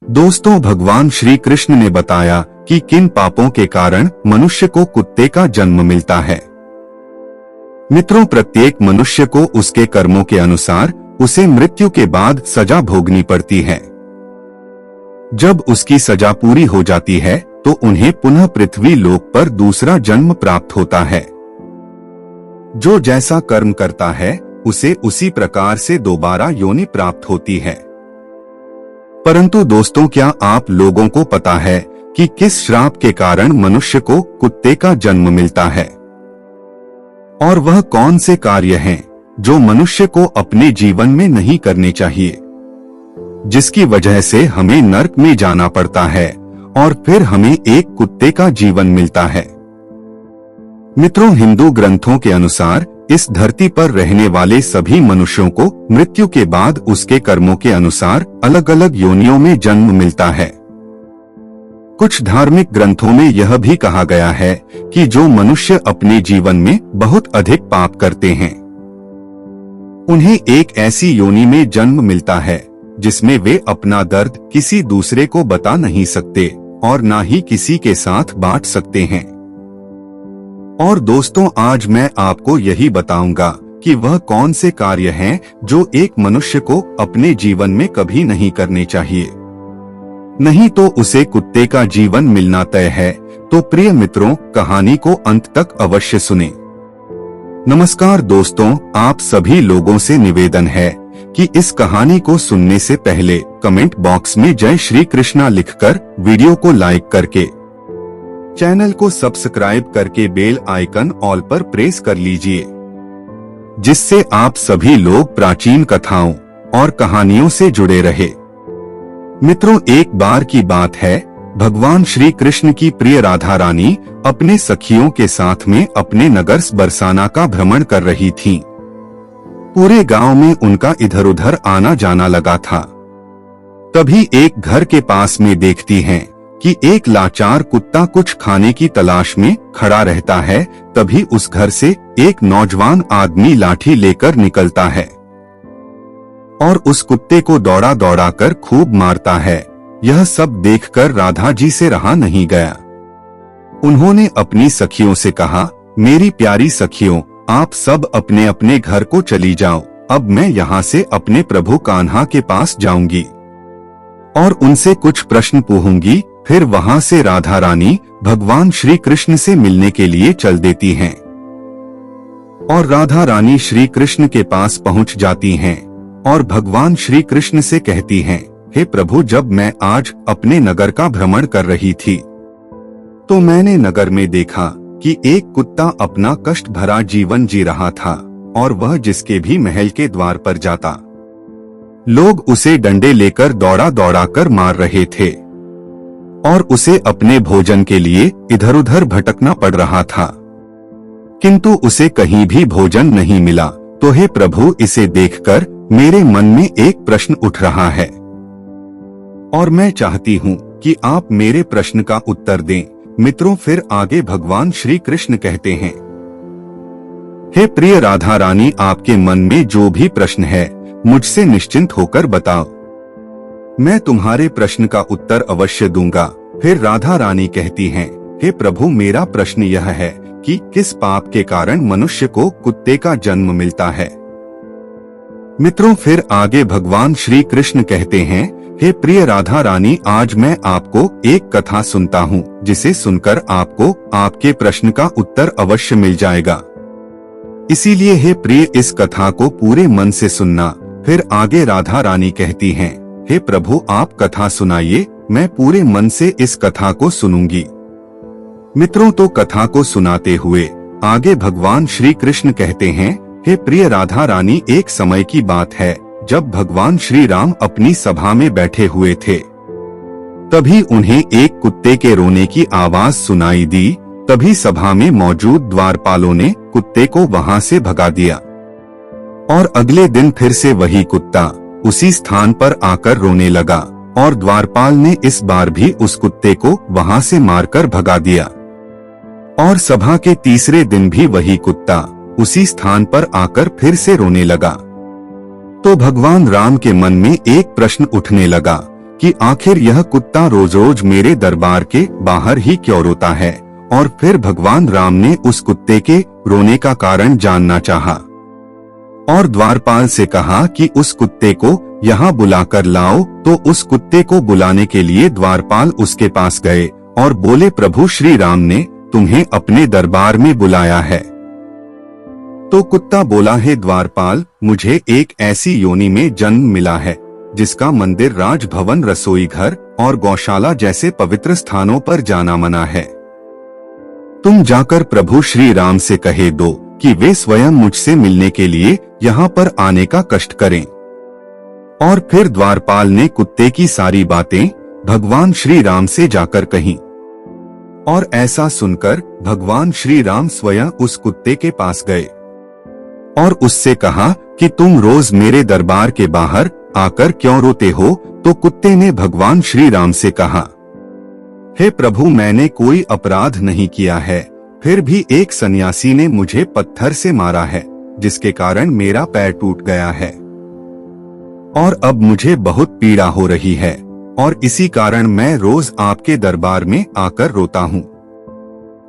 दोस्तों, भगवान श्री कृष्ण ने बताया कि किन पापों के कारण मनुष्य को कुत्ते का जन्म मिलता है। मित्रों, प्रत्येक मनुष्य को उसके कर्मों के अनुसार उसे मृत्यु के बाद सजा भोगनी पड़ती है। जब उसकी सजा पूरी हो जाती है तो उन्हें पुनः पृथ्वी लोक पर दूसरा जन्म प्राप्त होता है। जो जैसा कर्म करता है उसे उसी प्रकार से दोबारा योनि प्राप्त होती है। परंतु दोस्तों, क्या आप लोगों को पता है कि किस श्राप के कारण मनुष्य को कुत्ते का जन्म मिलता है? और वह कौन से कार्य हैं जो मनुष्य को अपने जीवन में नहीं करने चाहिए, जिसकी वजह से हमें नरक में जाना पड़ता है और फिर हमें एक कुत्ते का जीवन मिलता है। मित्रों, हिंदू ग्रंथों के अनुसार इस धरती पर रहने वाले सभी मनुष्यों को मृत्यु के बाद उसके कर्मों के अनुसार अलग अलग योनियों में जन्म मिलता है। कुछ धार्मिक ग्रंथों में यह भी कहा गया है कि जो मनुष्य अपने जीवन में बहुत अधिक पाप करते हैं उन्हें एक ऐसी योनि में जन्म मिलता है जिसमें वे अपना दर्द किसी दूसरे को बता नहीं सकते और ना ही किसी के साथ बांट सकते हैं। और दोस्तों, आज मैं आपको यही बताऊंगा कि वह कौन से कार्य हैं जो एक मनुष्य को अपने जीवन में कभी नहीं करने चाहिए, नहीं तो उसे कुत्ते का जीवन मिलना तय है। तो प्रिय मित्रों, कहानी को अंत तक अवश्य सुने। नमस्कार दोस्तों, आप सभी लोगों से निवेदन है कि इस कहानी को सुनने से पहले कमेंट बॉक्स में जय श्री कृष्णा लिखकर वीडियो को लाइक करके चैनल को सब्सक्राइब करके बेल आइकन ऑल पर प्रेस कर लीजिए, जिससे आप सभी लोग प्राचीन कथाओं और कहानियों से जुड़े रहे। मित्रों, एक बार की बात है, भगवान श्री कृष्ण की प्रिय राधा रानी अपने सखियों के साथ में अपने नगर बरसाना का भ्रमण कर रही थीं। पूरे गांव में उनका इधर उधर आना जाना लगा था। तभी एक घर के पास में देखती हैं कि एक लाचार कुत्ता कुछ खाने की तलाश में खड़ा रहता है। तभी उस घर से एक नौजवान आदमी लाठी लेकर निकलता है और उस कुत्ते को दौड़ा दौड़ा कर खूब मारता है। यह सब देखकर राधा जी से रहा नहीं गया। उन्होंने अपनी सखियों से कहा, मेरी प्यारी सखियों, आप सब अपने अपने घर को चली जाओ। अब मैं यहाँ से अपने प्रभु कान्हा के पास जाऊंगी और उनसे कुछ प्रश्न पूछूंगी। फिर वहाँ से राधा रानी भगवान श्री कृष्ण से मिलने के लिए चल देती हैं। और राधा रानी श्री कृष्ण के पास पहुँच जाती हैं और भगवान श्री कृष्ण से कहती हैं, हे प्रभु, जब मैं आज अपने नगर का भ्रमण कर रही थी तो मैंने नगर में देखा कि एक कुत्ता अपना कष्ट भरा जीवन जी रहा था और वह जिसके भी महल के द्वार पर जाता लोग उसे डंडे लेकर दौड़ा दौड़ा कर मार रहे थे और उसे अपने भोजन के लिए इधर उधर भटकना पड़ रहा था, किंतु उसे कहीं भी भोजन नहीं मिला। तो हे प्रभु, इसे देखकर मेरे मन में एक प्रश्न उठ रहा है और मैं चाहती हूँ कि आप मेरे प्रश्न का उत्तर दें। मित्रों, फिर आगे भगवान श्री कृष्ण कहते हैं, हे प्रिय राधा रानी, आपके मन में जो भी प्रश्न है मुझसे निश्चिंत होकर बताओ, मैं तुम्हारे प्रश्न का उत्तर अवश्य दूंगा। फिर राधा रानी कहती हैं, हे प्रभु, मेरा प्रश्न यह है कि किस पाप के कारण मनुष्य को कुत्ते का जन्म मिलता है। मित्रों, फिर आगे भगवान श्री कृष्ण कहते हैं, हे प्रिय राधा रानी, आज मैं आपको एक कथा सुनता हूँ, जिसे सुनकर आपको आपके प्रश्न का उत्तर अवश्य मिल जाएगा। इसीलिए हे प्रिय, इस कथा को पूरे मन से सुनना। फिर आगे राधा रानी कहती हैं, हे प्रभु, आप कथा सुनाइए, मैं पूरे मन से इस कथा को सुनूंगी। मित्रों, तो कथा को सुनाते हुए आगे भगवान श्री कृष्ण कहते हैं, हे प्रिय राधा रानी, एक समय की बात है जब भगवान श्री राम अपनी सभा में बैठे हुए थे। तभी उन्हें एक कुत्ते के रोने की आवाज सुनाई दी। तभी सभा में मौजूद द्वारपालों ने कुत्ते को वहां से भगा दिया और अगले दिन फिर से वही कुत्ता उसी स्थान पर आकर रोने लगा और द्वारपाल ने इस बार भी उस कुत्ते को वहां से मारकर भगा दिया। और सभा के तीसरे दिन भी वही कुत्ता उसी स्थान पर आकर फिर से रोने लगा। तो भगवान राम के मन में एक प्रश्न उठने लगा कि आखिर यह कुत्ता रोज रोज मेरे दरबार के बाहर ही क्यों रोता है। और फिर भगवान राम ने उस कुत्ते के रोने का कारण जानना चाहा और द्वारपाल से कहा कि उस कुत्ते को यहाँ बुलाकर लाओ। तो उस कुत्ते को बुलाने के लिए द्वारपाल उसके पास गए और बोले, प्रभु श्री राम ने तुम्हें अपने दरबार में बुलाया है। तो कुत्ता बोला, है द्वारपाल, मुझे एक ऐसी योनि में जन्म मिला है जिसका मंदिर, राजभवन, रसोई घर और गौशाला जैसे पवित्र स्थानों पर जाना मना है। तुम जाकर प्रभु श्री राम से कहे दो कि वे स्वयं मुझसे मिलने के लिए यहाँ पर आने का कष्ट करें। और फिर द्वारपाल ने कुत्ते की सारी बातें भगवान श्री राम से जाकर कही। और ऐसा सुनकर भगवान श्री राम स्वयं उस कुत्ते के पास गए और उससे कहा कि तुम रोज मेरे दरबार के बाहर आकर क्यों रोते हो। तो कुत्ते ने भगवान श्री राम से कहा, हे प्रभु, मैंने कोई अपराध नहीं किया है, फिर भी एक सन्यासी ने मुझे पत्थर से मारा है जिसके कारण मेरा पैर टूट गया है और अब मुझे बहुत पीड़ा हो रही है और इसी कारण मैं रोज आपके दरबार में आकर रोता हूँ।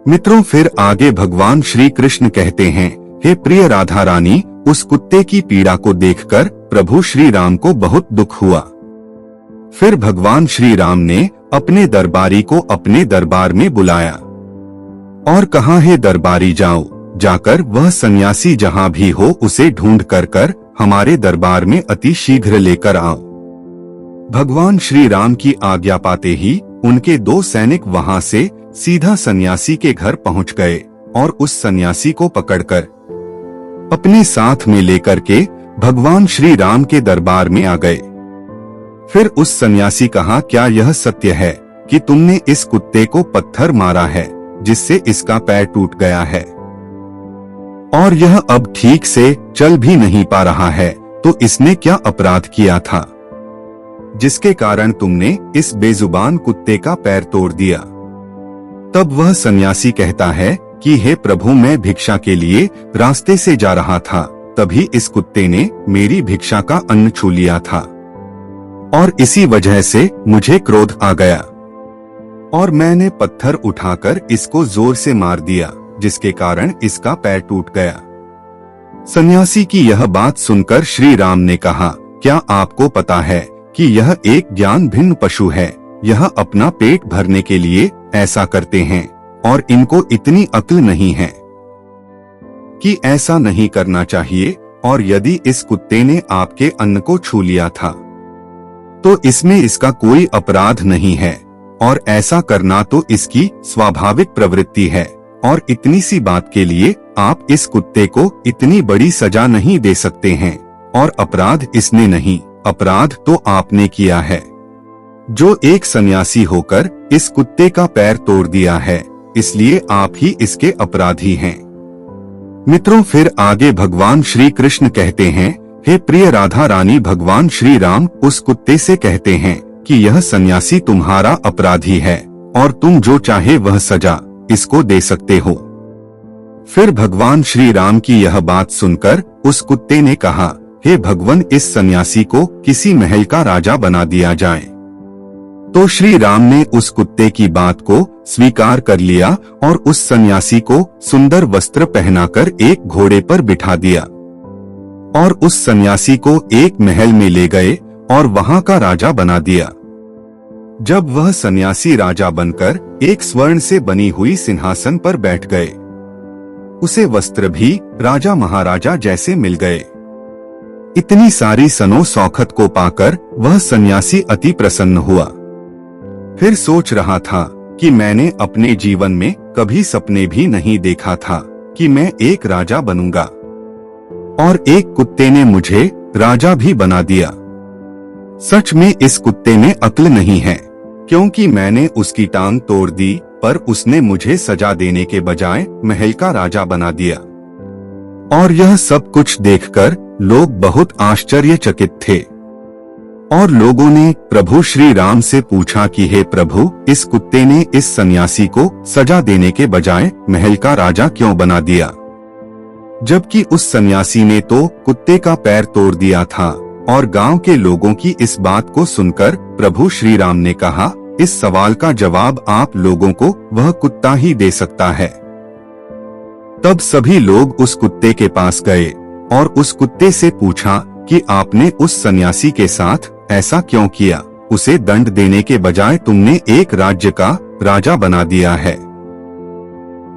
मित्रों, फिर आगे भगवान श्री कृष्ण कहते हैं, हे प्रिय राधा रानी, उस कुत्ते की पीड़ा को देखकर प्रभु श्री राम को बहुत दुख हुआ। फिर भगवान श्री राम ने अपने दरबारी को अपने दरबार में बुलाया और कहा, हे दरबारी, जाओ, जाकर वह सन्यासी जहाँ भी हो उसे ढूंढ कर हमारे दरबार में अति शीघ्र लेकर आओ। भगवान श्री राम की आज्ञा पाते ही उनके 2 सैनिक वहां से सीधा सन्यासी के घर पहुंच गए और उस सन्यासी को पकड़कर अपने साथ में लेकर के भगवान श्री राम के दरबार में आ गए। फिर उस सन्यासी कहा, क्या यह सत्य है कि तुमने इस कुत्ते को पत्थर मारा है जिससे इसका पैर टूट गया है और यह अब ठीक से चल भी नहीं पा रहा है, तो इसने क्या अपराध किया था जिसके कारण तुमने इस बेजुबान कुत्ते का पैर तोड़ दिया। तब वह सन्यासी कहता है कि हे प्रभु, मैं भिक्षा के लिए रास्ते से जा रहा था, तभी इस कुत्ते ने मेरी भिक्षा का अन्न छू लिया था और इसी वजह से मुझे क्रोध आ गया और मैंने पत्थर उठाकर इसको जोर से मार दिया जिसके कारण इसका पैर टूट गया। सन्यासी की यह बात सुनकर श्री राम ने कहा, क्या आपको पता है कि यह एक ज्ञान भिन्न पशु है। यह अपना पेट भरने के लिए ऐसा करते हैं और इनको इतनी अक्ल नहीं है कि ऐसा नहीं करना चाहिए। और यदि इस कुत्ते ने आपके अन्न को छू लिया था तो इसमें इसका कोई अपराध नहीं है और ऐसा करना तो इसकी स्वाभाविक प्रवृत्ति है और इतनी सी बात के लिए आप इस कुत्ते को इतनी बड़ी सजा नहीं दे सकते हैं। और अपराध इसने नहीं, अपराध तो आपने किया है, जो एक सन्यासी होकर इस कुत्ते का पैर तोड़ दिया है, इसलिए आप ही इसके अपराधी हैं। मित्रों, फिर आगे भगवान श्री कृष्ण कहते हैं, हे प्रिय राधा रानी, भगवान श्री राम उस कुत्ते से कहते हैं कि यह सन्यासी तुम्हारा अपराधी है और तुम जो चाहे वह सजा इसको दे सकते हो। फिर भगवान श्री राम की यह बात सुनकर उस कुत्ते ने कहा, हे भगवान, इस सन्यासी को किसी महल का राजा बना दिया जाए। तो श्री राम ने उस कुत्ते की बात को स्वीकार कर लिया और उस सन्यासी को सुंदर वस्त्र पहनाकर एक घोड़े पर बिठा दिया और उस सन्यासी को एक महल में ले गए और वहां का राजा बना दिया। जब वह सन्यासी राजा बनकर एक स्वर्ण से बनी हुई सिंहासन पर बैठ गए, उसे वस्त्र भी राजा महाराजा जैसे मिल गए। इतनी सारी सनो सौखत को पाकर वह सन्यासी अति प्रसन्न हुआ। फिर सोच रहा था कि मैंने अपने जीवन में कभी सपने भी नहीं देखा था कि मैं एक राजा बनूंगा और एक कुत्ते ने मुझे राजा भी बना दिया। सच में इस कुत्ते में अक्ल नहीं है, क्योंकि मैंने उसकी टांग तोड़ दी पर उसने मुझे सजा देने के बजाय महल का राजा बना दिया। और यह सब कुछ देखकर लोग बहुत आश्चर्यचकित थे और लोगों ने प्रभु श्री राम से पूछा कि हे प्रभु, इस कुत्ते ने इस सन्यासी को सजा देने के बजाय महल का राजा क्यों बना दिया, जबकि उस सन्यासी ने तो कुत्ते का पैर तोड़ दिया था और गांव के लोगों की इस बात को सुनकर प्रभु श्री राम ने कहा, इस सवाल का जवाब आप लोगों को वह कुत्ता ही दे सकता है। तब सभी लोग उस कुत्ते के पास गए और उस कुत्ते से पूछा कि आपने उस सन्यासी के साथ ऐसा क्यों किया? उसे दंड देने के बजाय तुमने एक राज्य का राजा बना दिया है।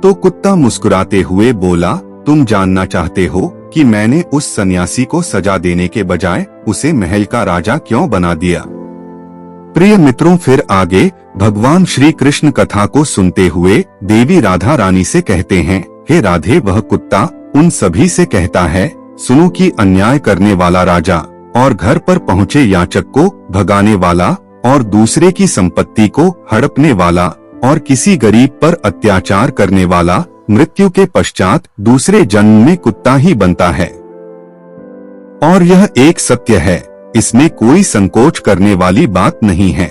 तो कुत्ता मुस्कुराते हुए बोला, तुम जानना चाहते हो कि मैंने उस सन्यासी को सजा देने के बजाय उसे महल का राजा क्यों बना दिया? प्रिय मित्रों, फिर आगे भगवान श्री कृष्ण कथा को सुनते हुए देवी राधा रानी से कहते हैं, हे राधे, वह कुत्ता उन सभी से कहता है, सुनो कि अन्याय करने वाला राजा और घर पर पहुँचे याचक को भगाने वाला और दूसरे की संपत्ति को हड़पने वाला और किसी गरीब पर अत्याचार करने वाला मृत्यु के पश्चात दूसरे जन्म में कुत्ता ही बनता है। और यह एक सत्य है, इसमें कोई संकोच करने वाली बात नहीं है।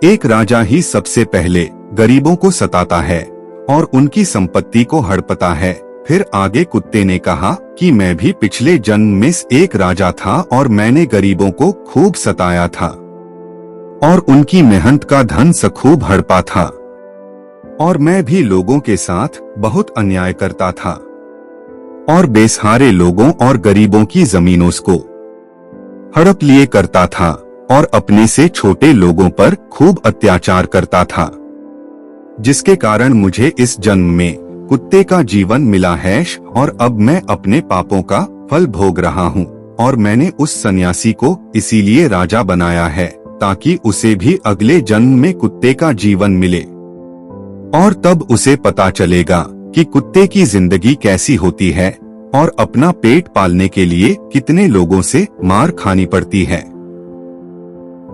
एक राजा ही सबसे पहले गरीबों को सताता है और उनकी संपत्ति को हड़पता है। फिर आगे कुत्ते ने कहा कि मैं भी पिछले जन्म में एक राजा था और मैंने गरीबों को खूब सताया था और उनकी मेहनत का धन खूब हड़पा था और मैं भी लोगों के साथ बहुत अन्याय करता था और बेसहारे लोगों और गरीबों की जमीनों को हड़प लिए करता था और अपने से छोटे लोगों पर खूब अत्याचार करता था, जिसके कारण मुझे इस जन्म में कुत्ते का जीवन मिला है और अब मैं अपने पापों का फल भोग रहा हूँ। और मैंने उस सन्यासी को इसीलिए राजा बनाया है ताकि उसे भी अगले जन्म में कुत्ते का जीवन मिले और तब उसे पता चलेगा कि कुत्ते की जिंदगी कैसी होती है और अपना पेट पालने के लिए कितने लोगों से मार खानी पड़ती है।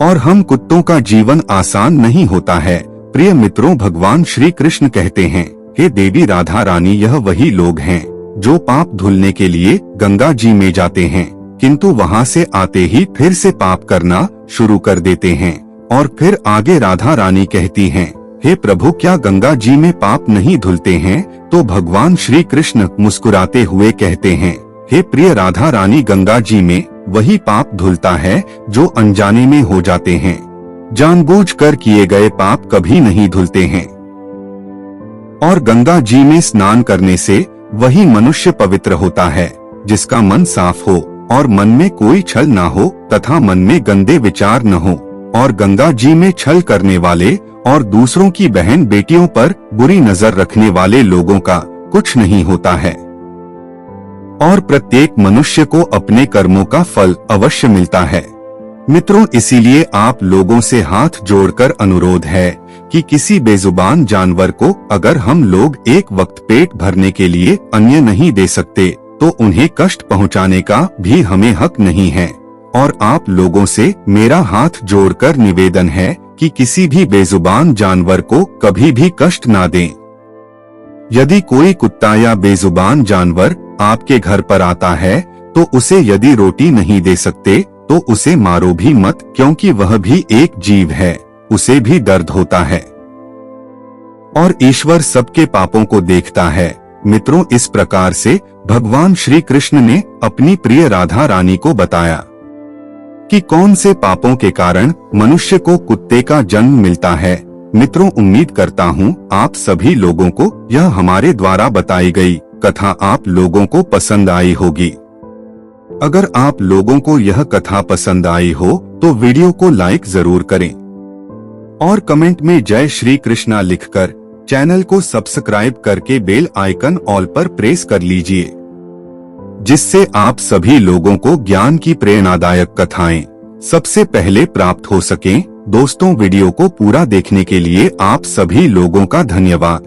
और हम कुत्तों का जीवन आसान नहीं होता है। प्रिय मित्रों, भगवान श्री कृष्ण कहते हैं, हे देवी राधा रानी, यह वही लोग हैं जो पाप धुलने के लिए गंगा जी में जाते हैं किंतु वहां से आते ही फिर से पाप करना शुरू कर देते हैं। और फिर आगे राधा रानी कहती हैं, हे प्रभु, क्या गंगा जी में पाप नहीं धुलते हैं? तो भगवान श्री कृष्ण मुस्कुराते हुए कहते हैं, हे प्रिय राधा रानी, गंगा जी में वही पाप धुलता है जो अनजाने में हो जाते हैं। जानबूझकर किए गए पाप कभी नहीं धुलते हैं। और गंगा जी में स्नान करने से वही मनुष्य पवित्र होता है जिसका मन साफ हो और मन में कोई छल ना हो तथा मन में गंदे विचार न हो। और गंगा जी में छल करने वाले और दूसरों की बहन बेटियों पर बुरी नजर रखने वाले लोगों का कुछ नहीं होता है। और प्रत्येक मनुष्य को अपने कर्मों का फल अवश्य मिलता है। मित्रों, इसीलिए आप लोगों से हाथ जोड़कर अनुरोध है कि किसी बेजुबान जानवर को अगर हम लोग एक वक्त पेट भरने के लिए अन्न नहीं दे सकते तो उन्हें कष्ट पहुंचाने का भी हमें हक नहीं है। और आप लोगों से मेरा हाथ जोड़कर निवेदन है कि किसी भी बेजुबान जानवर को कभी भी कष्ट ना दें। यदि कोई कुत्ता या बेजुबान जानवर आपके घर पर आता है तो उसे यदि रोटी नहीं दे सकते तो उसे मारो भी मत, क्योंकि वह भी एक जीव है, उसे भी दर्द होता है और ईश्वर सबके पापों को देखता है। मित्रों, इस प्रकार से भगवान श्री कृष्ण ने अपनी प्रिय राधा रानी को बताया कि कौन से पापों के कारण मनुष्य को कुत्ते का जन्म मिलता है। मित्रों, उम्मीद करता हूँ आप सभी लोगों को यह हमारे द्वारा बताई गई कथा आप लोगों को पसंद आई होगी। अगर आप लोगों को यह कथा पसंद आई हो तो वीडियो को लाइक जरूर करें और कमेंट में जय श्री कृष्णा लिखकर चैनल को सब्सक्राइब करके बेल आइकन ऑल पर प्रेस कर लीजिए, जिससे आप सभी लोगों को ज्ञान की प्रेरणादायक कथाएं सबसे पहले प्राप्त हो सकें। दोस्तों, वीडियो को पूरा देखने के लिए आप सभी लोगों का धन्यवाद।